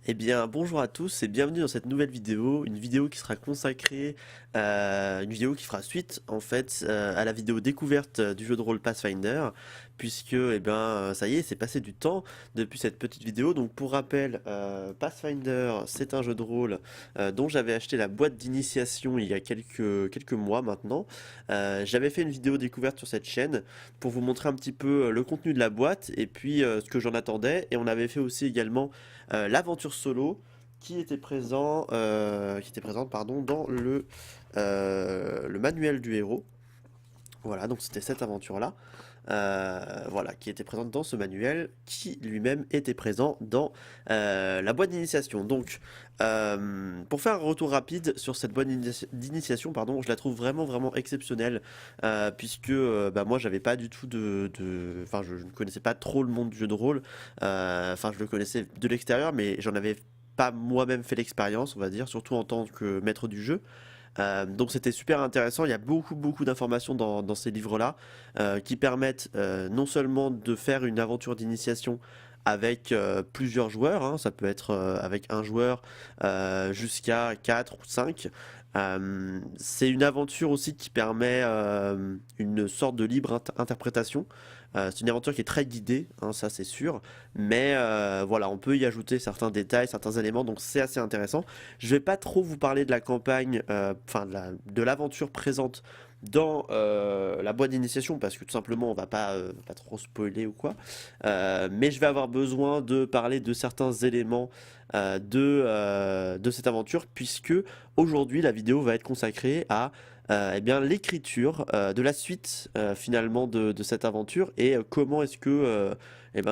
Eh bien, bonjour à tous et bienvenue dans cette nouvelle vidéo, une vidéo qui sera consacrée, une vidéo qui fera suite en fait à la vidéo découverte du jeu de rôle Pathfinder, puisque ça y est, c'est passé du temps depuis cette petite vidéo. Donc pour rappel, Pathfinder, c'est un jeu de rôle dont j'avais acheté la boîte d'initiation il y a quelques mois maintenant. J'avais fait une vidéo découverte sur cette chaîne pour vous montrer un petit peu le contenu de la boîte et puis ce que j'en attendais, et on avait fait aussi également l'aventure solo qui était présente pardon, dans le manuel du héros. Voilà, donc c'était cette aventure-là, voilà, qui était présente dans ce manuel, qui lui-même était présent dans la boîte d'initiation. Donc, pour faire un retour rapide sur cette boîte d'initiation, pardon, je la trouve vraiment exceptionnelle, puisque moi, j'avais pas du tout enfin, je ne connaissais pas trop le monde du jeu de rôle. Enfin, je le connaissais de l'extérieur, mais j'en avais pas moi-même fait l'expérience, on va dire, surtout en tant que maître du jeu. Donc c'était super intéressant, il y a beaucoup d'informations dans ces livres-là qui permettent non seulement de faire une aventure d'initiation avec plusieurs joueurs, hein, ça peut être avec un joueur jusqu'à 4 ou 5. C'est une aventure aussi qui permet une sorte de libre interprétation. C'est une aventure qui est très guidée, hein, ça c'est sûr, mais voilà, on peut y ajouter certains détails, certains éléments, donc c'est assez intéressant. Je vais pas trop vous parler de la campagne, enfin de l'aventure présente dans la boîte d'initiation, parce que tout simplement on va pas trop spoiler ou quoi. Mais je vais avoir besoin de parler de certains éléments de cette aventure, puisque aujourd'hui la vidéo va être consacrée à eh bien, l'écriture de la suite finalement de cette aventure, et comment est-ce que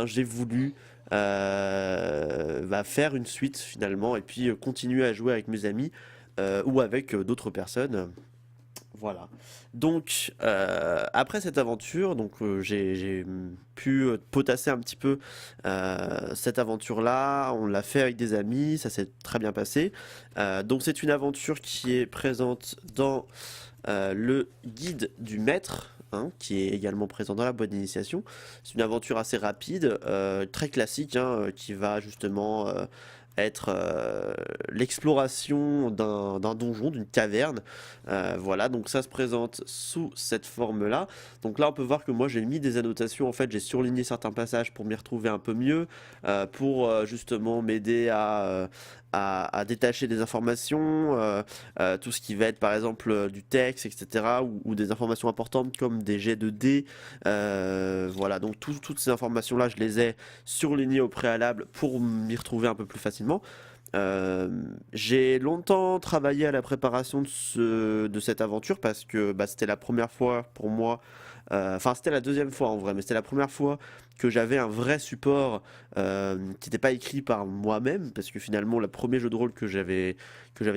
j'ai voulu faire une suite finalement, et puis continuer à jouer avec mes amis ou avec d'autres personnes. Voilà. Donc, après cette aventure, j'ai pu potasser un petit peu cette aventure-là. On l'a fait avec des amis, ça s'est très bien passé. Donc, c'est une aventure qui est présente dans le guide du maître, hein, qui est également présent dans la boîte d'initiation. C'est une aventure assez rapide, très classique, hein, qui va justement être l'exploration d'un donjon, d'une caverne. Voilà, donc ça se présente sous cette forme-là. Donc là, on peut voir que moi, j'ai mis des annotations. En fait, j'ai surligné certains passages pour m'y retrouver un peu mieux, pour justement m'aider à détacher des informations, tout ce qui va être par exemple du texte, etc., ou des informations importantes comme des jets de dés. Voilà, donc toutes ces informations-là, je les ai surlignées au préalable pour m'y retrouver un peu plus facilement. Euh, j'ai longtemps travaillé à la préparation de cette aventure, parce que c'était la première fois pour moi, enfin c'était la deuxième fois en vrai, mais c'était la première fois que j'avais un vrai support qui n'était pas écrit par moi-même, parce que finalement le premier jeu de rôle que j'avais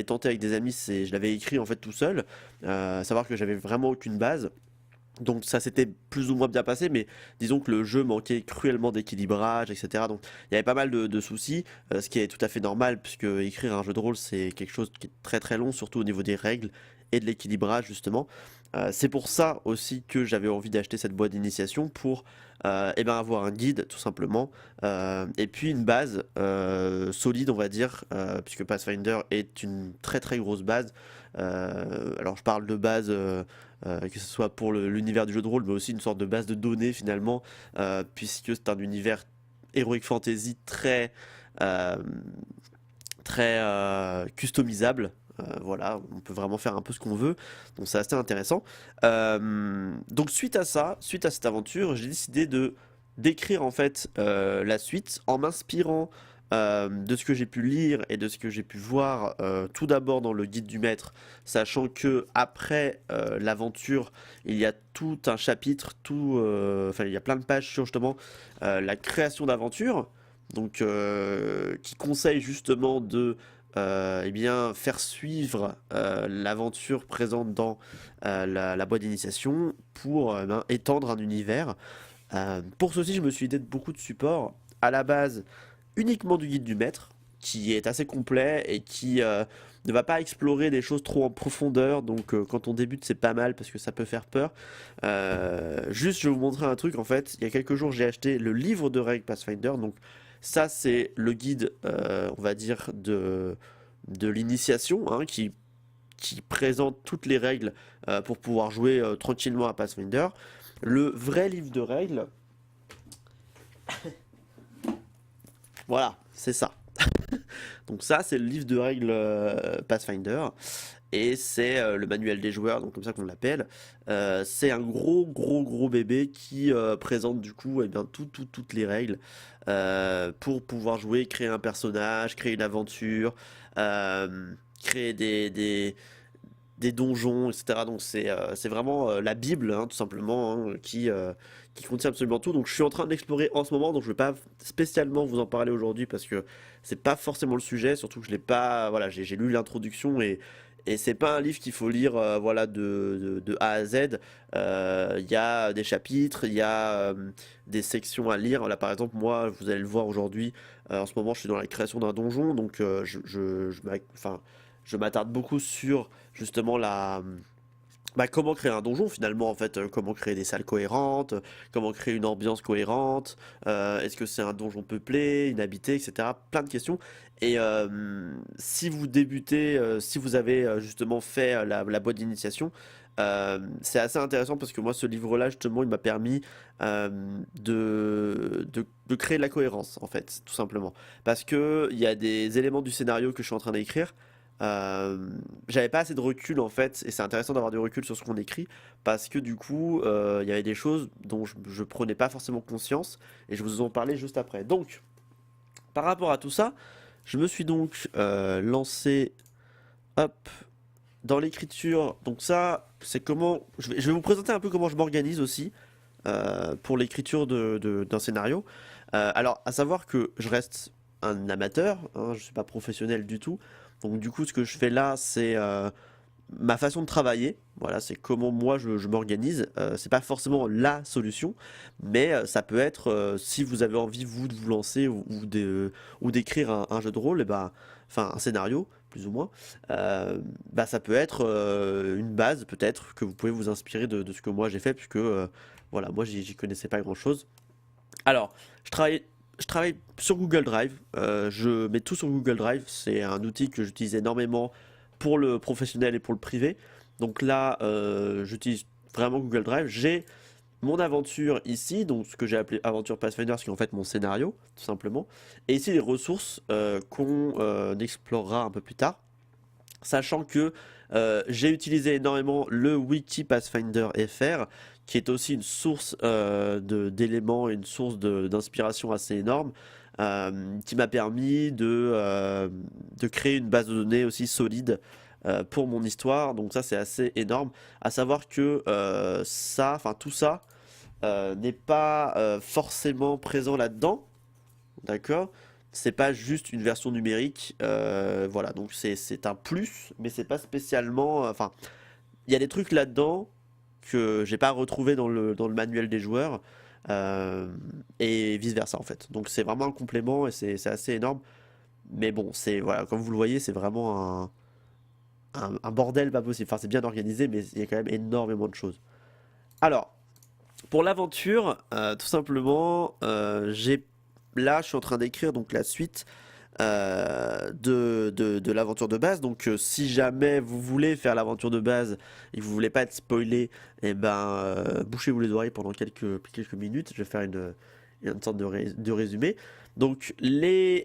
tenté avec des amis, je l'avais écrit en fait tout seul, à savoir que j'avais vraiment aucune base. Donc ça s'était plus ou moins bien passé, mais disons que le jeu manquait cruellement d'équilibrage, etc. Donc il y avait pas mal de soucis, ce qui est tout à fait normal, puisque écrire un jeu de rôle, c'est quelque chose qui est très long, surtout au niveau des règles et de l'équilibrage justement. C'est pour ça aussi que j'avais envie d'acheter cette boîte d'initiation, pour avoir un guide tout simplement, et puis une base solide, on va dire, puisque Pathfinder est une très grosse base. Alors je parle de base, que ce soit pour l'univers du jeu de rôle, mais aussi une sorte de base de données finalement, puisque c'est un univers heroic fantasy euh, très customisable. Voilà, on peut vraiment faire un peu ce qu'on veut, donc c'est assez intéressant. Donc suite à ça, suite à cette aventure, j'ai décidé de d'écrire en fait la suite en m'inspirant de ce que j'ai pu lire et de ce que j'ai pu voir, tout d'abord dans le guide du maître, sachant que après l'aventure, il y a tout un chapitre, enfin il y a plein de pages sur justement la création d'aventure, donc qui conseille justement de faire suivre l'aventure présente dans la boîte d'initiation, pour étendre un univers. Pour ceci, je me suis aidé de beaucoup de supports. À la base, uniquement du guide du maître, qui est assez complet et qui ne va pas explorer des choses trop en profondeur. Donc quand on débute, c'est pas mal parce que ça peut faire peur. Juste, je vais vous montrer un truc. En fait, il y a quelques jours, j'ai acheté le livre de règles Pathfinder. Donc Ça, c'est le guide, on va dire, de l'initiation, hein, qui présente toutes les règles pour pouvoir jouer tranquillement à Pathfinder. Le vrai livre de règles, voilà, c'est ça. Donc ça, c'est le livre de règles Pathfinder. Et c'est le manuel des joueurs, donc comme ça qu'on l'appelle. C'est un gros bébé qui présente du coup eh bien, toutes les règles pour pouvoir jouer, créer un personnage, créer une aventure, créer des donjons, etc. Donc c'est vraiment la Bible, hein, tout simplement, hein, qui contient absolument tout. Donc je suis en train d'explorer en ce moment, donc je ne vais pas spécialement vous en parler aujourd'hui parce que c'est pas forcément le sujet, surtout que je l'ai pas. Voilà, j'ai lu l'introduction et c'est pas un livre qu'il faut lire voilà, de A à Z. Il y a des chapitres, il y a des sections à lire. Là par exemple, moi, vous allez le voir aujourd'hui, en ce moment je suis dans la création d'un donjon, donc enfin, je m'attarde beaucoup sur justement comment créer un donjon finalement en fait, comment créer des salles cohérentes, comment créer une ambiance cohérente, est-ce que c'est un donjon peuplé, inhabité, etc. Plein de questions. Et si vous débutez, si vous avez justement fait la boîte d'initiation, c'est assez intéressant parce que moi ce livre-là justement il m'a permis de créer de la cohérence en fait, tout simplement. Parce que il y a des éléments du scénario que je suis en train d'écrire. Euh, J'avais pas assez de recul en fait, et c'est intéressant d'avoir du recul sur ce qu'on écrit, parce que du coup, il y avait des choses dont je prenais pas forcément conscience, et je vous en parlais juste après. Donc, par rapport à tout ça, je me suis donc lancé, hop, dans l'écriture. Donc ça, c'est comment, je vais vous présenter un peu comment je m'organise aussi pour l'écriture d'un scénario. Alors, à savoir que je reste un amateur, hein, je suis pas professionnel du tout. Donc du coup, ce que je fais là, c'est ma façon de travailler. Voilà, c'est comment moi je m'organise. C'est pas forcément la solution, mais ça peut être si vous avez envie vous de vous lancer ou d'écrire un jeu de rôle, et ben, enfin un scénario plus ou moins. Bah ça peut être une base peut-être que vous pouvez vous inspirer de ce que moi j'ai fait, puisque voilà, moi j'y connaissais pas grand-chose. Alors, je travaille, je travaille sur Google Drive. Je mets tout sur Google Drive. C'est un outil que j'utilise énormément pour le professionnel et pour le privé. Donc là, j'utilise vraiment Google Drive. J'ai mon aventure ici, donc ce que j'ai appelé Aventure Pathfinder, ce qui est en fait mon scénario, tout simplement. Et ici, les ressources qu'on explorera un peu plus tard. Sachant que j'ai utilisé énormément le wiki Pathfinder FR, qui est aussi une source d'éléments et une source d'inspiration assez énorme, qui m'a permis de créer une base de données aussi solide pour mon histoire. Donc ça, c'est assez énorme. À savoir que enfin tout ça n'est pas forcément présent là-dedans. D'accord? C'est pas juste une version numérique, voilà, donc c'est un plus, mais c'est pas spécialement. Enfin, il y a des trucs là-dedans que j'ai pas retrouvé dans le manuel des joueurs, euh, et vice-versa en fait. Donc c'est vraiment un complément et c'est assez énorme. Mais bon, c'est voilà, comme vous le voyez, c'est vraiment un bordel pas possible. Enfin, c'est bien organisé, mais il y a quand même énormément de choses. Alors, pour l'aventure, tout simplement, là, je suis en train d'écrire donc la suite de l'aventure de base. Donc, si jamais vous voulez faire l'aventure de base et que vous voulez pas être spoilé, eh ben, bouchez-vous les oreilles pendant quelques minutes. Je vais faire une sorte de résumé. Donc, les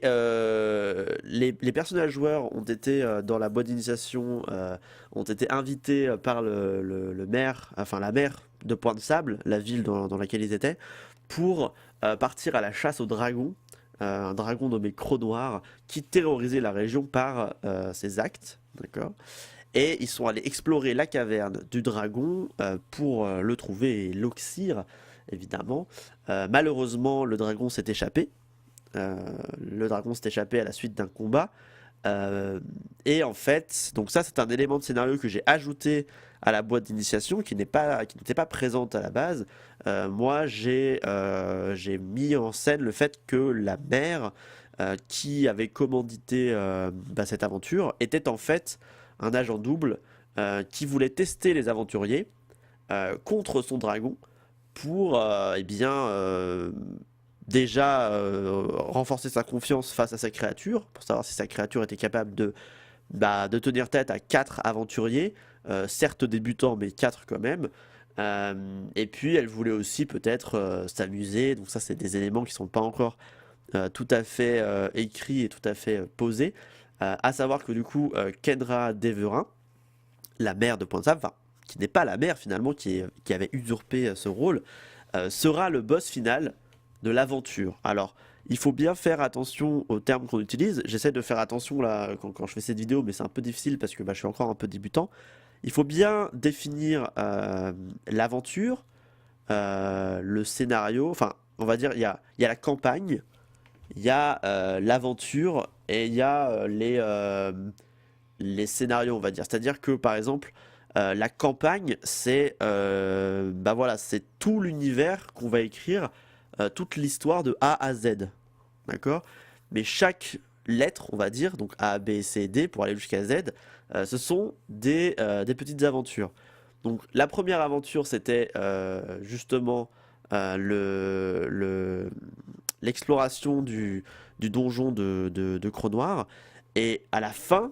personnages joueurs ont été dans la boîte d'initiation, ont été invités par le maire, enfin la maire de Point de Sable, la ville dans laquelle ils étaient, pour partir à la chasse aux dragons, un dragon nommé Croc Noir, qui terrorisait la région par ses actes, d'accord. Et ils sont allés explorer la caverne du dragon pour le trouver et l'oxyre, évidemment. Malheureusement, le dragon s'est échappé. Euh, le dragon s'est échappé à la suite d'un combat. Euh, et en fait, donc ça c'est un élément de scénario que j'ai ajouté à la boîte d'initiation qui n'était pas présente à la base. Moi j'ai mis en scène le fait que la mère qui avait commandité cette aventure était en fait un agent double qui voulait tester les aventuriers contre son dragon pour eh bien déjà renforcer sa confiance face à sa créature, pour savoir si sa créature était capable de tenir tête à 4 aventuriers, certes débutants, mais 4 quand même. Et puis elle voulait aussi peut-être s'amuser, donc ça c'est des éléments qui sont pas encore tout à fait écrits et tout à fait posés. À savoir que du coup, Kendra Deverin, la mère de Point de Sable, enfin, qui n'est pas la mère finalement, qui avait usurpé ce rôle, sera le boss final de l'aventure. Alors, il faut bien faire attention aux termes qu'on utilise. J'essaie de faire attention là quand je fais cette vidéo, mais c'est un peu difficile parce que je suis encore un peu débutant. Il faut bien définir l'aventure, le scénario, enfin, on va dire, il y a la campagne, il y a l'aventure et il y a les scénarios, on va dire. C'est-à-dire que, par exemple, la campagne, c'est tout l'univers qu'on va écrire, toute l'histoire de A à Z. D'accord? Mais chaque lettre, on va dire, donc A, B, C, D, pour aller jusqu'à Z, ce sont des petites aventures. Donc la première aventure, c'était justement l'exploration du donjon de Cronoir. Et à la fin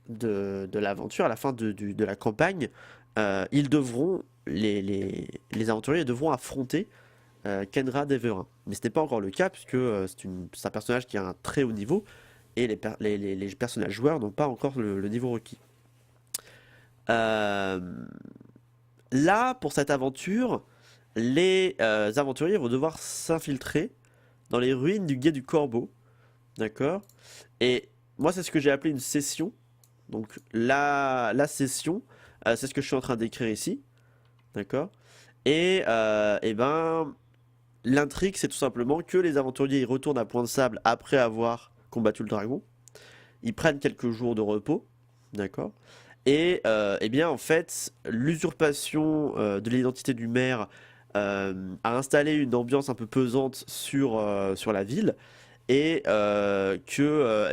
de l'aventure, à la fin de la campagne, ils devront, les aventuriers devront affronter Kendra Deverin. Mais ce n'est pas encore le cas, puisque c'est un personnage qui a un très haut niveau, et les personnages joueurs n'ont pas encore le niveau requis. Euh, Là, pour cette aventure, les aventuriers vont devoir s'infiltrer dans les ruines du Guet du Corbeau, d'accord? Et moi, c'est ce que j'ai appelé une session. Donc la session, c'est ce que je suis en train d'écrire ici, d'accord? Et ben, l'intrigue, c'est tout simplement que les aventuriers ils retournent à Point de Sable après avoir combattu le dragon. Ils prennent quelques jours de repos, d'accord? Et bien, en fait, l'usurpation de l'identité du maire a installé une ambiance un peu pesante sur la ville. Et ben,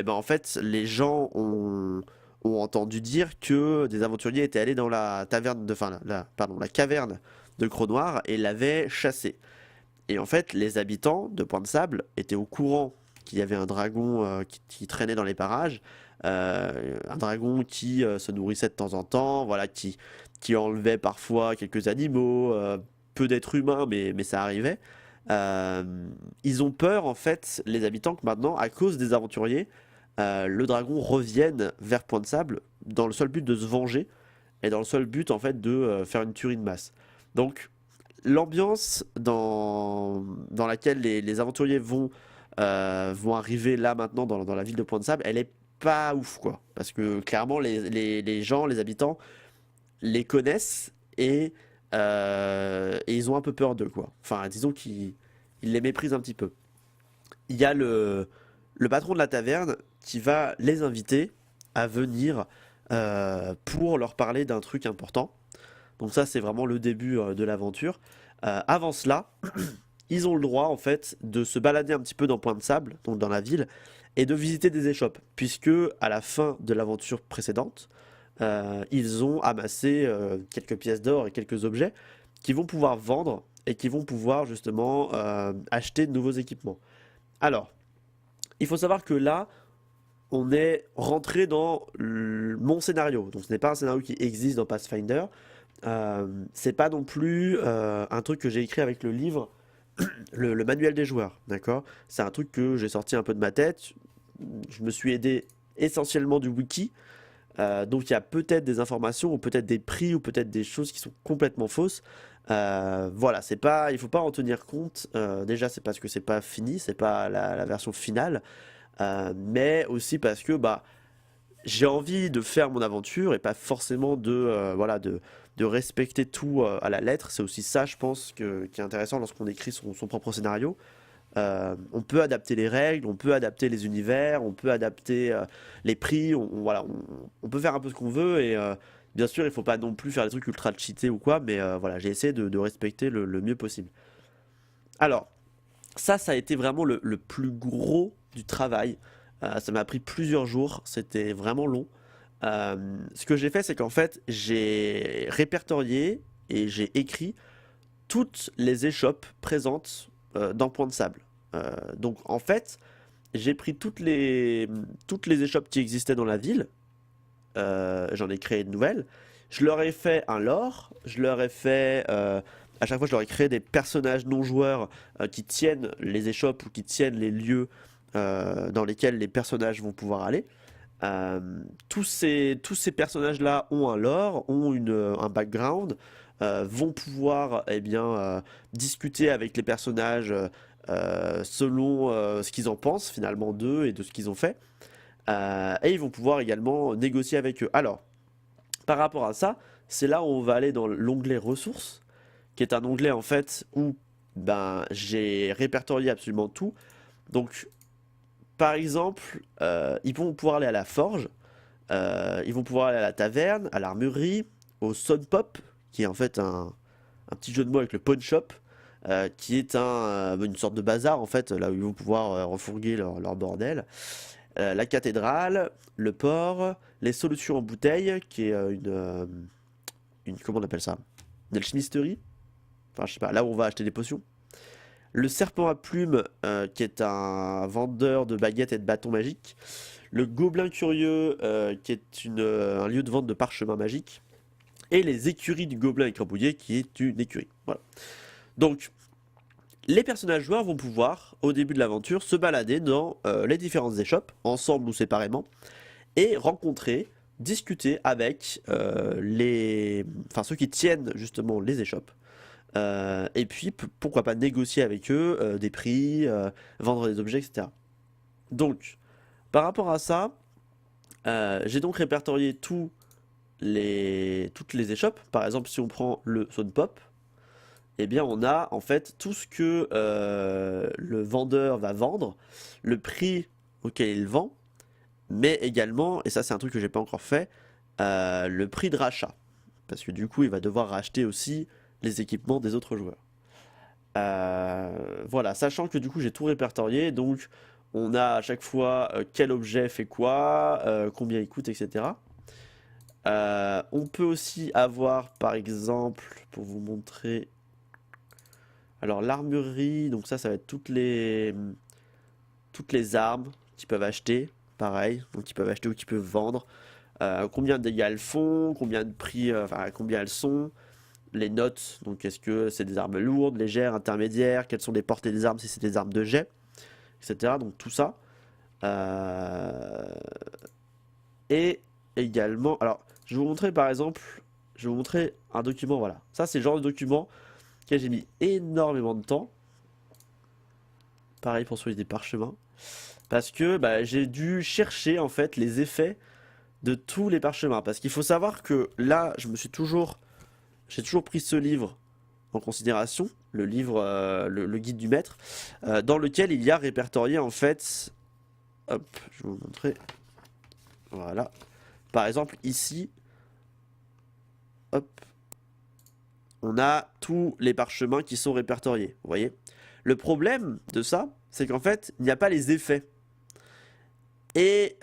en fait, les gens ont entendu dire que des aventuriers étaient allés dans la taverne enfin, pardon, la caverne de Cronoir et l'avaient chassé. Et en fait, les habitants de Point de Sable étaient au courant qu'il y avait un dragon qui traînait dans les parages, un dragon qui se nourrissait de temps en temps, voilà, qui enlevait parfois quelques animaux, peu d'êtres humains, mais ça arrivait. Euh, Ils ont peur, en fait, les habitants, que maintenant, à cause des aventuriers, le dragon revienne vers Point de Sable dans le seul but de se venger et dans le seul but, en fait, de faire une tuerie de masse. Donc, l'ambiance dans laquelle les aventuriers vont arriver là maintenant dans la ville de Point de Sable, elle est pas ouf quoi. Parce que clairement les gens, les habitants les connaissent et ils ont un peu peur d'eux quoi. Enfin disons qu'ils les méprisent un petit peu. Il y a le patron de la taverne qui va les inviter à venir pour leur parler d'un truc important. Donc ça, c'est vraiment le début de l'aventure. Avant cela, ils ont le droit en fait de se balader un petit peu dans Point de Sable, donc dans la ville, et de visiter des échoppes, puisque à la fin de l'aventure précédente, ils ont amassé quelques pièces d'or et quelques objets qui vont pouvoir vendre et qui vont pouvoir justement acheter de nouveaux équipements. Alors, il faut savoir que là, on est rentré dans mon scénario. Donc ce n'est pas un scénario qui existe dans Pathfinder. C'est pas non plus un truc que j'ai écrit avec le livre, le manuel des joueurs, d'accord? C'est un truc que j'ai sorti un peu de ma tête. Je me suis aidé essentiellement du wiki. Donc il y a peut-être des informations, ou peut-être des prix, ou peut-être des choses qui sont complètement fausses. Voilà, c'est pas, il faut pas en tenir compte. Déjà, c'est parce que c'est pas fini, c'est pas la version finale. Mais aussi parce que bah j'ai envie de faire mon aventure et pas forcément voilà, de respecter tout à la lettre. C'est aussi ça, je pense, qui est intéressant lorsqu'on écrit son propre scénario. On peut adapter les règles, on peut adapter les univers, on peut adapter les prix, voilà, on peut faire un peu ce qu'on veut et bien sûr, il faut pas non plus faire des trucs ultra cheatés ou quoi, mais voilà, j'ai essayé de respecter le mieux possible. Alors, ça a été vraiment le plus gros du travail. Ça m'a pris plusieurs jours, c'était vraiment long. Ce que j'ai fait, c'est qu'en fait, j'ai répertorié et j'ai écrit toutes les échoppes présentes dans Point de Sable. Donc en fait, j'ai pris toutes les échoppes qui existaient dans la ville, j'en ai créé de nouvelles, je leur ai fait un lore, je leur ai fait... à chaque fois, je leur ai créé des personnages non joueurs qui tiennent les échoppes ou qui tiennent les lieux dans lesquels les personnages vont pouvoir aller. Euh, tous ces personnages-là ont un lore, ont un background, vont pouvoir discuter avec les personnages selon ce qu'ils en pensent finalement d'eux et de ce qu'ils ont fait. Et ils vont pouvoir également négocier avec eux. Alors, par rapport à ça, c'est là où on va aller dans l'onglet ressources, qui est un onglet en fait où j'ai répertorié absolument tout. Donc, par exemple, ils vont pouvoir aller à la forge, ils vont pouvoir aller à la taverne, à l'armurerie, au Sun Pop, qui est en fait un petit jeu de mots avec le pawn shop, qui est une sorte de bazar en fait, là où ils vont pouvoir refourguer leur bordel. La cathédrale, le port, les solutions en bouteille, qui est comment on appelle ça? Une alchimisterie? Enfin, je sais pas, là où on va acheter des potions. Le serpent à plumes, qui est un vendeur de baguettes et de bâtons magiques. Le gobelin curieux, qui est un lieu de vente de parchemins magiques. Et les écuries du gobelin écrabouillé, qui est une écurie. Voilà. Donc, les personnages joueurs vont pouvoir, au début de l'aventure, se balader dans les différentes échoppes, ensemble ou séparément, et rencontrer, discuter avec ceux qui tiennent justement les échoppes. Et puis, pourquoi pas négocier avec eux des prix, vendre des objets, etc. Donc, par rapport à ça, j'ai donc répertorié toutes les échoppes. Par exemple, si on prend le Sun Pop, eh bien, on a en fait tout ce que le vendeur va vendre, le prix auquel il vend, mais également, et ça c'est un truc que j'ai pas encore fait, le prix de rachat. Parce que du coup, il va devoir racheter aussi les équipements des autres joueurs. Voilà, sachant que du coup j'ai tout répertorié, donc on a à chaque fois quel objet fait quoi, combien il coûte, etc. On peut aussi avoir par exemple, pour vous montrer, alors l'armurerie, donc ça va être toutes les armes qu'ils peuvent acheter, pareil, donc ils peuvent acheter ou qu'ils peuvent vendre, combien de dégâts elles font, combien de prix, enfin combien elles sont, les notes, donc est-ce que c'est des armes lourdes, légères, intermédiaires, quelles sont les portées des armes si c'est des armes de jet, etc. Donc tout ça. Et également, alors je vais vous montrer par exemple, je vais vous montrer un document, voilà. Ça c'est le genre de document que j'ai mis énormément de temps. Pareil pour celui des parchemins. Parce que j'ai dû chercher en fait les effets de tous les parchemins. Parce qu'il faut savoir que là, j'ai toujours pris ce livre en considération, le livre, le guide du maître, dans lequel il y a répertorié en fait, hop, je vais vous montrer, voilà, par exemple ici, hop, on a tous les parchemins qui sont répertoriés, vous voyez. Le problème de ça, c'est qu'en fait, il n'y a pas les effets. Et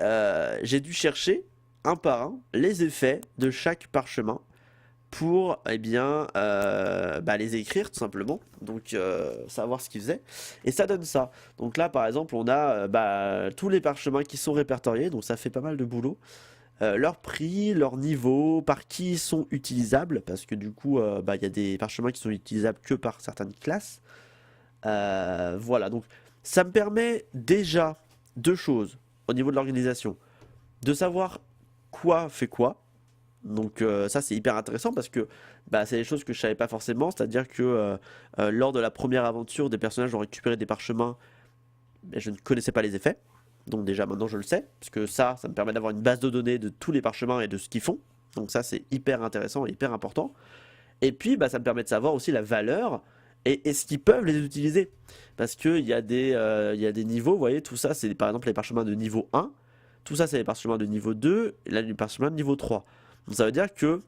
j'ai dû chercher, un par un, les effets de chaque parchemin pour les écrire tout simplement, donc savoir ce qu'ils faisaient, et ça donne ça. Donc là par exemple on a tous les parchemins qui sont répertoriés, donc ça fait pas mal de boulot, leur prix, leur niveau, par qui ils sont utilisables, parce que du coup il y a des parchemins qui sont utilisables que par certaines classes. Voilà, donc ça me permet déjà deux choses au niveau de l'organisation, de savoir quoi fait quoi. Donc ça c'est hyper intéressant parce que c'est des choses que je savais pas forcément, c'est-à-dire que lors de la première aventure des personnages ont récupéré des parchemins, mais je ne connaissais pas les effets. Donc déjà maintenant je le sais, parce que ça me permet d'avoir une base de données de tous les parchemins et de ce qu'ils font. Donc ça c'est hyper intéressant et hyper important. Et puis ça me permet de savoir aussi la valeur et est-ce qu'ils peuvent les utiliser. Parce qu'il il y a des niveaux, vous voyez, tout ça c'est par exemple les parchemins de niveau 1, tout ça c'est les parchemins de niveau 2, et là les parchemins de niveau 3. Donc ça veut dire que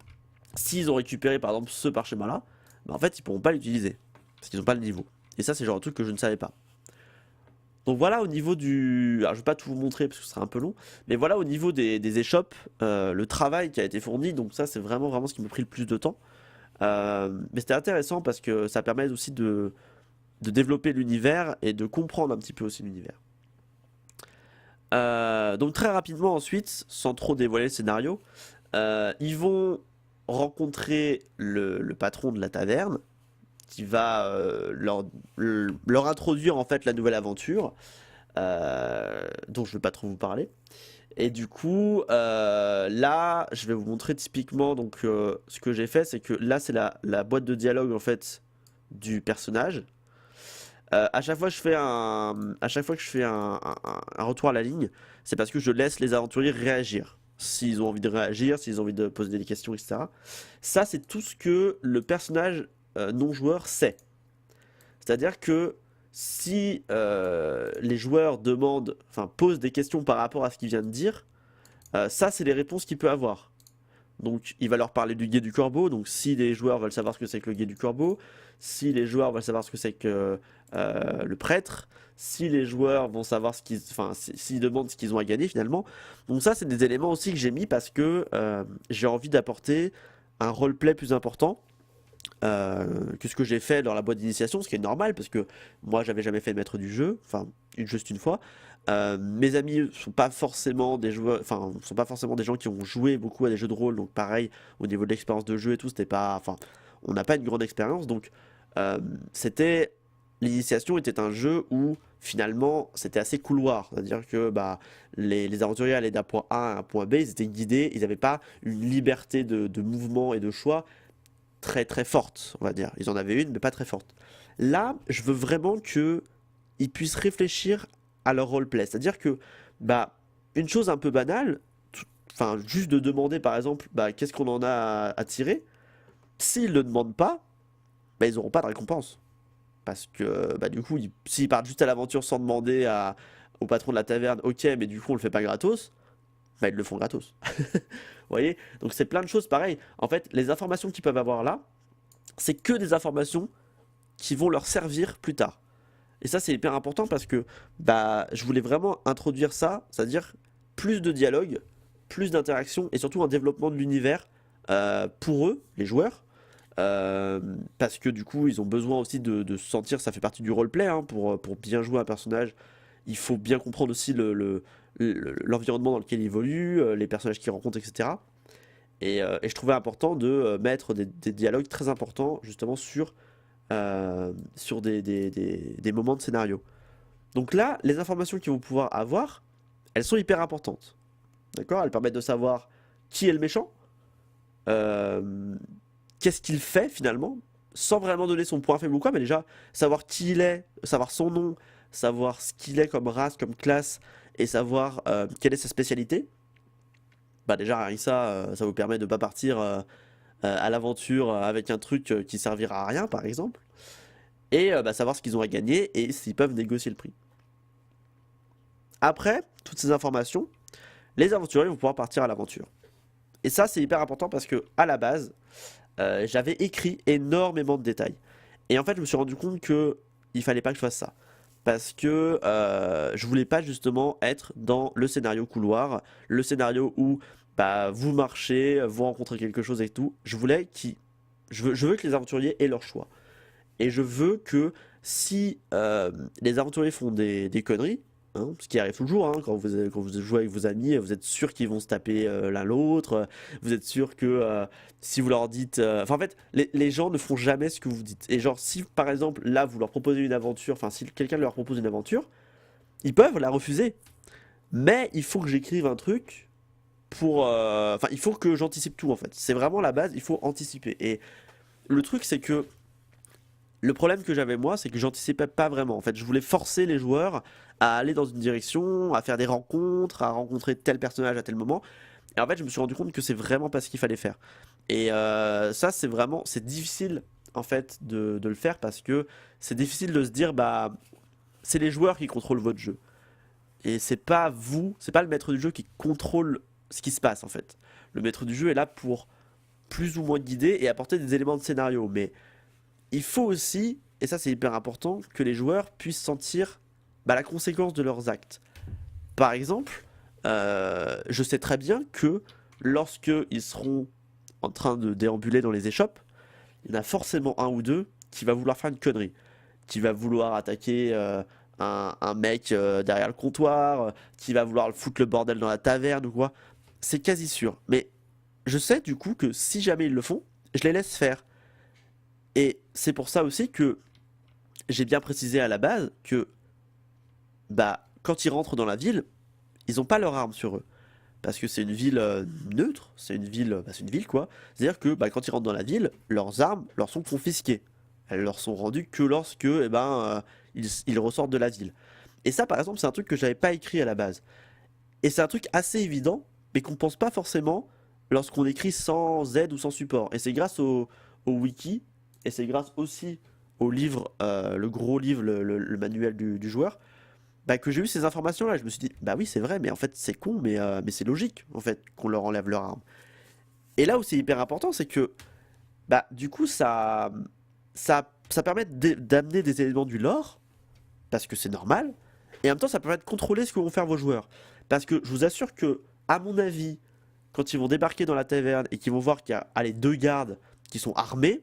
s'ils ont récupéré par exemple ce parchemin là, en fait ils pourront pas l'utiliser. Parce qu'ils n'ont pas le niveau. Et ça c'est le genre de truc que je ne savais pas. Donc voilà au niveau du... Alors je vais pas tout vous montrer parce que ce serait un peu long. Mais voilà au niveau des échoppes, le travail qui a été fourni. Donc ça c'est vraiment ce qui m'a pris le plus de temps. Mais c'était intéressant parce que ça permet aussi développer l'univers et de comprendre un petit peu aussi l'univers. Donc très rapidement ensuite, sans trop dévoiler le scénario, ils vont rencontrer le patron de la taverne qui va leur introduire en fait la nouvelle aventure, dont je ne vais pas trop vous parler. Et du coup, là, je vais vous montrer typiquement donc ce que j'ai fait, c'est que là, c'est la boîte de dialogue en fait du personnage. À chaque fois que je fais un retour à la ligne, c'est parce que je laisse les aventuriers réagir. S'ils ont envie de réagir, s'ils ont envie de poser des questions, etc. Ça, c'est tout ce que le personnage non-joueur sait. C'est-à-dire que si les joueurs demandent, enfin posent des questions par rapport à ce qu'il vient de dire, ça, c'est les réponses qu'il peut avoir. Donc, il va leur parler du guet du corbeau. Donc, si les joueurs veulent savoir ce que c'est que le guet du corbeau, si les joueurs veulent savoir ce que c'est que le prêtre, si les joueurs vont savoir ce qu'ils, enfin, s'ils demandent ce qu'ils ont à gagner finalement. Donc, ça, c'est des éléments aussi que j'ai mis parce que j'ai envie d'apporter un roleplay plus important. Que ce que j'ai fait dans la boîte d'initiation, ce qui est normal parce que moi j'avais jamais fait le maître du jeu, enfin juste une fois. Mes amis sont pas forcément des joueurs, enfin sont pas forcément des gens qui ont joué beaucoup à des jeux de rôle, donc pareil au niveau de l'expérience de jeu et tout, c'était pas, enfin on n'a pas une grande expérience, donc euh, c'était l'initiation était un jeu où finalement c'était assez couloir, c'est-à-dire que bah les aventuriers allaient d'un point A à un point B, ils étaient guidés, ils n'avaient pas une liberté de mouvement et de choix très très forte, on va dire. Ils en avaient une, mais pas très forte. Là, je veux vraiment que ils puissent réfléchir à leur roleplay. C'est-à-dire que, bah, une chose un peu banale, enfin, juste de demander par exemple, bah, qu'est-ce qu'on en a à tirer, s'ils ne le demandent pas, bah, ils n'auront pas de récompense. Parce que, bah, du coup, s'ils partent juste à l'aventure sans demander au patron de la taverne, ok, mais du coup, on le fait pas gratos, bah, ils le font gratos. Vous voyez? Donc c'est plein de choses pareilles. En fait, les informations qu'ils peuvent avoir là, c'est que des informations qui vont leur servir plus tard. Et ça, c'est hyper important parce que bah, je voulais vraiment introduire ça, c'est-à-dire plus de dialogue, plus d'interaction et surtout un développement de l'univers pour eux, les joueurs. Parce que du coup, ils ont besoin aussi de se sentir, ça fait partie du roleplay, hein, pour bien jouer un personnage. Il faut bien comprendre aussi l'environnement dans lequel il évolue, les personnages qu'il rencontre, etc. Et je trouvais important de mettre des dialogues très importants justement sur des moments de scénario. Donc là, les informations qu'ils vont pouvoir avoir, elles sont hyper importantes. D'accord? Elles permettent de savoir qui est le méchant, euh, qu'est-ce qu'il fait finalement, sans vraiment donner son point faible ou quoi, mais déjà savoir qui il est, savoir son nom, savoir ce qu'il est comme race, comme classe, et savoir quelle est sa spécialité. Bah déjà, rien que ça vous permet de ne pas partir à l'aventure avec un truc qui servira à rien, par exemple. Et bah, savoir ce qu'ils ont à gagner et s'ils peuvent négocier le prix. Après toutes ces informations, les aventuriers vont pouvoir partir à l'aventure. Et ça, c'est hyper important parce que à la base, j'avais écrit énormément de détails. Et en fait, je me suis rendu compte que il fallait pas que je fasse ça. Parce que je voulais pas justement être dans le scénario couloir, le scénario où bah, vous marchez, vous rencontrez quelque chose et tout. Je veux que les aventuriers aient leur choix. Et je veux que si les aventuriers font des conneries, hein, ce qui arrive toujours, hein, quand vous jouez avec vos amis, vous êtes sûr qu'ils vont se taper l'un l'autre, vous êtes sûr que si vous leur dites... Enfin en fait, les gens ne font jamais ce que vous dites. Et genre si par exemple là vous leur proposez une aventure, enfin si quelqu'un leur propose une aventure, ils peuvent la refuser. Mais il faut que j'écrive un truc pour... Enfin il faut que j'anticipe tout en fait. C'est vraiment la base, il faut anticiper. Et le truc c'est que le problème que j'avais moi, c'est que j'anticipais pas vraiment. En fait, je voulais forcer les joueurs à aller dans une direction, à faire des rencontres, à rencontrer tel personnage à tel moment. Et en fait, je me suis rendu compte que c'est vraiment pas ce qu'il fallait faire. Et ça, c'est difficile en fait de le faire parce que c'est difficile de se dire bah c'est les joueurs qui contrôlent votre jeu. Et c'est pas vous, c'est pas le maître du jeu qui contrôle ce qui se passe en fait. Le maître du jeu est là pour plus ou moins guider et apporter des éléments de scénario. Mais il faut aussi, et ça c'est hyper important, que les joueurs puissent sentir bah, la conséquence de leurs actes. Par exemple, je sais très bien que lorsque ils seront en train de déambuler dans les échoppes, il y en a forcément un ou deux qui va vouloir faire une connerie. qui va vouloir attaquer un mec derrière le comptoir, qui va vouloir foutre le bordel dans la taverne ou quoi. C'est quasi sûr. Mais je sais du coup que si jamais ils le font, je les laisse faire. Et c'est pour ça aussi que j'ai bien précisé à la base que bah quand ils rentrent dans la ville, ils n'ont pas leurs armes sur eux. Parce que c'est une ville neutre, c'est une ville quoi. C'est-à-dire que bah, quand ils rentrent dans la ville, leurs armes leur sont confisquées. Elles leur sont rendues que lorsque ils ressortent de la ville. Et ça par exemple c'est un truc que j'avais pas écrit à la base. Et c'est un truc assez évident, mais qu'on pense pas forcément lorsqu'on écrit sans aide ou sans support. Et c'est grâce au wiki, et c'est grâce aussi au livre, le gros livre, le manuel du joueur, bah, que j'ai eu ces informations-là. Je me suis dit, bah oui, c'est vrai, mais en fait, c'est con, mais c'est logique, en fait, qu'on leur enlève leur arme. Et là où c'est hyper important, c'est que, bah, du coup, ça permet d'amener des éléments du lore, parce que c'est normal, et en même temps, ça permet de contrôler ce que vont faire vos joueurs. Parce que je vous assure que, à mon avis, quand ils vont débarquer dans la taverne et qu'ils vont voir qu'il y a allez, deux gardes qui sont armés,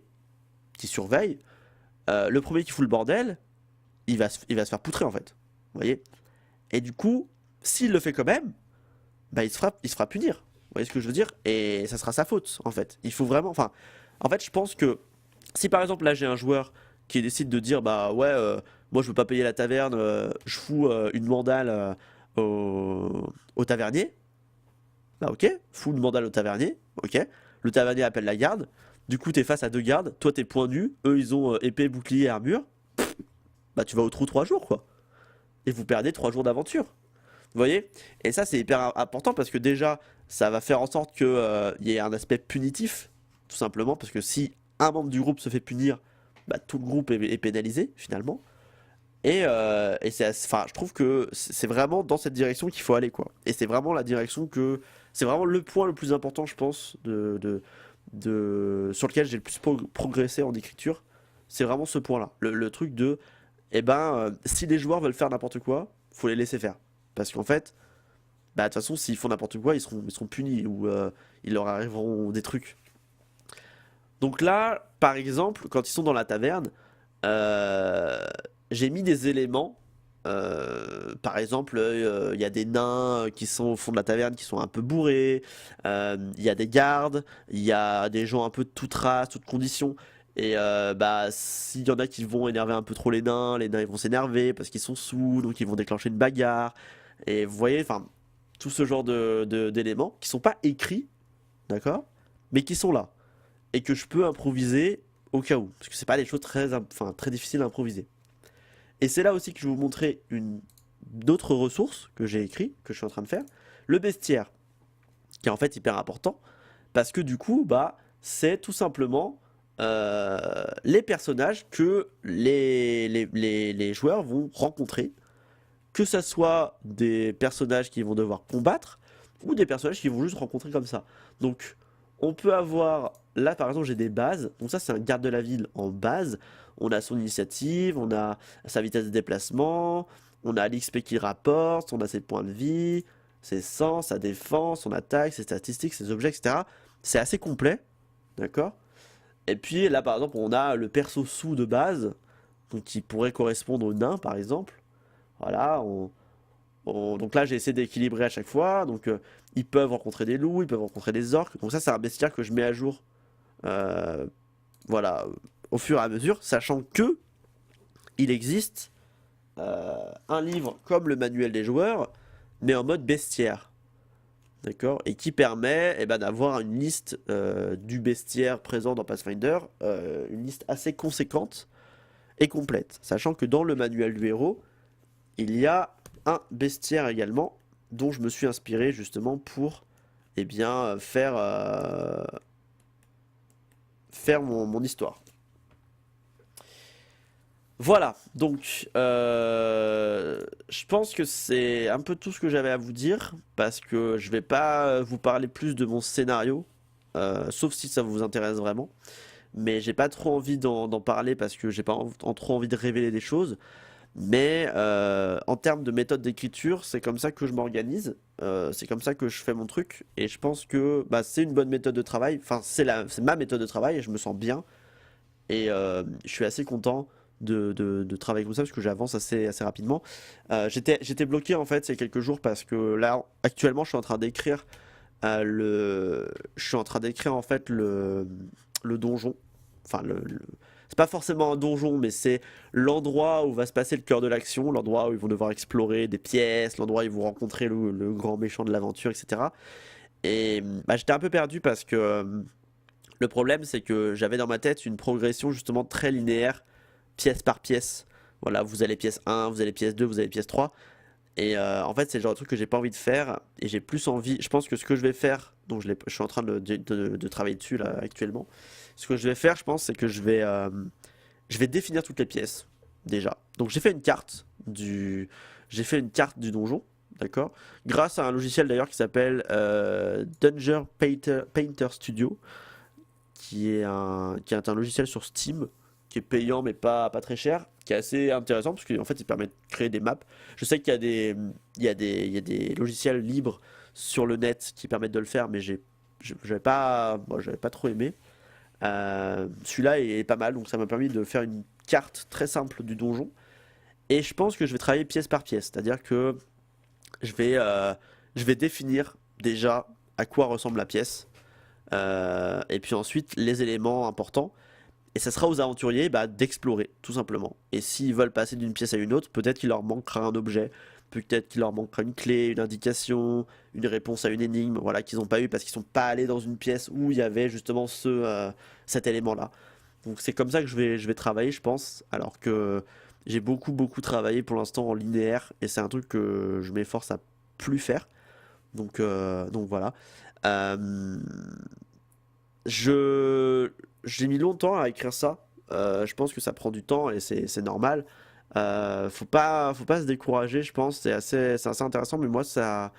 qui surveillent, le premier qui fout le bordel, il va se faire poutrer, en fait. Vous voyez? Et du coup, s'il le fait quand même, bah il se fera punir. Vous voyez ce que je veux dire? Et ça sera sa faute, en fait. Il faut vraiment. Enfin, en fait, je pense que si par exemple là j'ai un joueur qui décide de dire bah ouais, moi je veux pas payer la taverne, je fous une mandale au tavernier, bah ok, fous une mandale au tavernier, ok. Le tavernier appelle la garde. Du coup, t'es face à deux gardes, toi t'es point nu, eux ils ont épée, bouclier, armure. Bah tu vas au trou 3 jours quoi. Et vous perdez 3 jours d'aventure. Vous voyez? Et ça, c'est hyper important parce que déjà, ça va faire en sorte qu'il y ait un aspect punitif, tout simplement, parce que si un membre du groupe se fait punir, bah, tout le groupe est pénalisé, finalement. Et enfin, je trouve que c'est vraiment dans cette direction qu'il faut aller, quoi. Et c'est vraiment la direction que. C'est vraiment le point le plus important, je pense, sur lequel j'ai le plus progressé en écriture. C'est vraiment ce point-là. Le truc de. Eh ben, si les joueurs veulent faire n'importe quoi, faut les laisser faire. Parce qu'en fait, bah, de toute façon, s'ils font n'importe quoi, ils seront punis ou il leur arriveront des trucs. Donc là, par exemple, quand ils sont dans la taverne, euh, j'ai mis des éléments. Par exemple, il y a des nains qui sont au fond de la taverne qui sont un peu bourrés. Il y a des gardes. Il y a des gens un peu de toute race, toute condition. Et bah, s'il y en a qui vont énerver un peu trop les nains ils vont s'énerver parce qu'ils sont sous, donc ils vont déclencher une bagarre. Et vous voyez, enfin, tout ce genre d'éléments qui sont pas écrits, d'accord, mais qui sont là et que je peux improviser au cas où, parce que c'est pas des choses enfin, très difficiles à improviser. Et c'est là aussi que je vais vous montrer une autre ressource que j'ai écrit, que je suis en train de faire, le bestiaire, qui est en fait hyper important, parce que du coup, bah, c'est tout simplement les personnages que les joueurs vont rencontrer, que ça soit des personnages qui vont devoir combattre, ou des personnages qui vont juste rencontrer comme ça. Donc, on peut avoir, là par exemple j'ai des bases, donc ça c'est un garde de la ville en base, on a son initiative, on a sa vitesse de déplacement, on a l'XP qu'il rapporte, on a ses points de vie, ses sangs, sa défense, son attaque, ses statistiques, ses objets, etc. C'est assez complet, d'accord? Et puis là par exemple on a le perso sous de base, donc qui pourrait correspondre au nain par exemple. Voilà, donc là j'ai essayé d'équilibrer à chaque fois, donc ils peuvent rencontrer des loups, ils peuvent rencontrer des orques, donc ça c'est un bestiaire que je mets à jour, euh, voilà, au fur et à mesure, sachant que il existe un livre comme le manuel des joueurs, mais en mode bestiaire, d'accord, et qui permet eh ben, d'avoir une liste du bestiaire présent dans Pathfinder, une liste assez conséquente et complète, sachant que dans le manuel du héros, il y a un bestiaire également, dont je me suis inspiré justement pour eh bien, faire mon histoire. Voilà, donc je pense que c'est un peu tout ce que j'avais à vous dire, parce que je vais pas vous parler plus de mon scénario, sauf si ça vous intéresse vraiment, mais j'ai pas trop envie d'en parler parce que j'ai pas trop envie de révéler des choses. Mais en termes de méthode d'écriture, c'est comme ça que je m'organise, c'est comme ça que je fais mon truc, et je pense que bah, c'est une bonne méthode de travail, enfin c'est ma méthode de travail, et je me sens bien, et je suis assez content de travailler comme ça parce que j'avance assez rapidement. J'étais bloqué en fait ces quelques jours parce que là actuellement je suis en train d'écrire je suis en train d'écrire en fait le donjon. Enfin c'est pas forcément un donjon mais c'est l'endroit où va se passer le cœur de l'action, l'endroit où ils vont devoir explorer des pièces, l'endroit où ils vont rencontrer le grand méchant de l'aventure, etc. Et bah, j'étais un peu perdu parce que le problème c'est que j'avais dans ma tête une progression justement très linéaire pièce par pièce. Voilà, vous allez pièce 1, vous allez pièce 2, vous allez pièce 3. Et en fait, c'est le genre de truc que j'ai pas envie de faire. Et j'ai plus envie. Je pense que ce que je vais faire, donc je suis en train de travailler dessus là actuellement. Ce que je vais faire, je pense, c'est que je vais définir toutes les pièces déjà. Donc j'ai fait une carte j'ai fait une carte du donjon, d'accord? Grâce à un logiciel d'ailleurs qui s'appelle Painter Studio, qui est un logiciel sur Steam, qui est payant mais pas très cher, qui est assez intéressant parce qu'en fait il permet de créer des maps. Je sais qu'il y a des logiciels libres sur le net qui permettent de le faire, mais j'avais pas trop aimé. Celui-là est pas mal, donc ça m'a permis de faire une carte très simple du donjon. Et je pense que je vais travailler pièce par pièce, c'est-à-dire que je vais, euh, je vais définir déjà à quoi ressemble la pièce, et puis ensuite les éléments importants. Et ça sera aux aventuriers bah, d'explorer, tout simplement. Et s'ils veulent passer d'une pièce à une autre, peut-être qu'il leur manquera un objet, peut-être qu'il leur manquera une clé, une indication, une réponse à une énigme, voilà, qu'ils n'ont pas eu parce qu'ils sont pas allés dans une pièce où il y avait justement cet élément-là. Donc c'est comme ça que je vais travailler, je pense, alors que j'ai beaucoup travaillé pour l'instant en linéaire, et c'est un truc que je m'efforce à plus faire. Donc voilà. Euh, je j'ai mis longtemps à écrire ça. Je pense que ça prend du temps et c'est normal. Faut pas se décourager, je pense. C'est assez intéressant, mais moi ça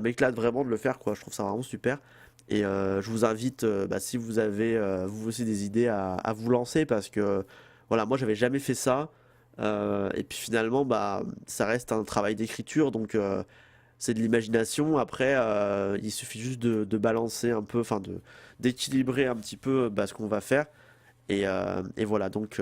m'éclate vraiment de le faire, quoi. Je trouve ça vraiment super. Et je vous invite, bah, si vous avez vous aussi des idées à vous lancer, parce que voilà, moi j'avais jamais fait ça. Et puis finalement, bah, ça reste un travail d'écriture, donc c'est de l'imagination. Après, il suffit juste de balancer un peu, enfin d'équilibrer un petit peu bah, ce qu'on va faire. Et voilà, donc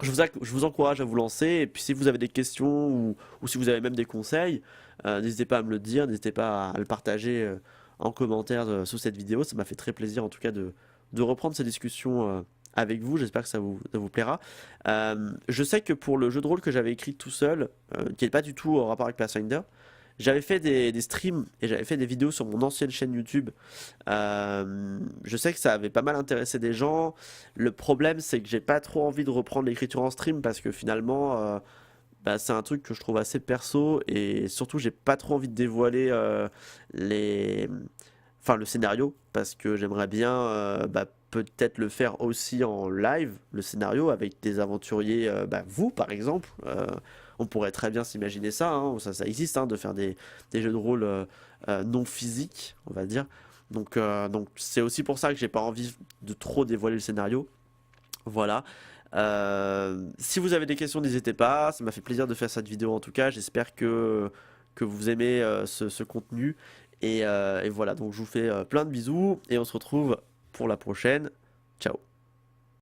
je vous encourage à vous lancer. Et puis si vous avez des questions ou si vous avez même des conseils, n'hésitez pas à me le dire, n'hésitez pas à le partager en commentaire sous cette vidéo. Ça m'a fait très plaisir en tout cas de reprendre ces discussions avec vous. J'espère que ça vous plaira. Je sais que pour le jeu de rôle que j'avais écrit tout seul, qui n'est pas du tout en rapport avec Pathfinder, j'avais fait des streams et j'avais fait des vidéos sur mon ancienne chaîne YouTube. Je sais que ça avait pas mal intéressé des gens. Le problème, c'est que j'ai pas trop envie de reprendre l'écriture en stream parce que finalement, bah, c'est un truc que je trouve assez perso et surtout, j'ai pas trop envie de dévoiler les, enfin, le scénario parce que j'aimerais bien bah, peut-être le faire aussi en live, le scénario avec des aventuriers, bah, vous par exemple. On pourrait très bien s'imaginer ça, hein, ça existe, hein, de faire des jeux de rôle non physiques, on va dire. Donc c'est aussi pour ça que j'ai pas envie de trop dévoiler le scénario. Voilà. Si vous avez des questions, n'hésitez pas. Ça m'a fait plaisir de faire cette vidéo en tout cas. J'espère que vous aimez ce contenu. Et voilà, donc je vous fais plein de bisous et on se retrouve pour la prochaine. Ciao.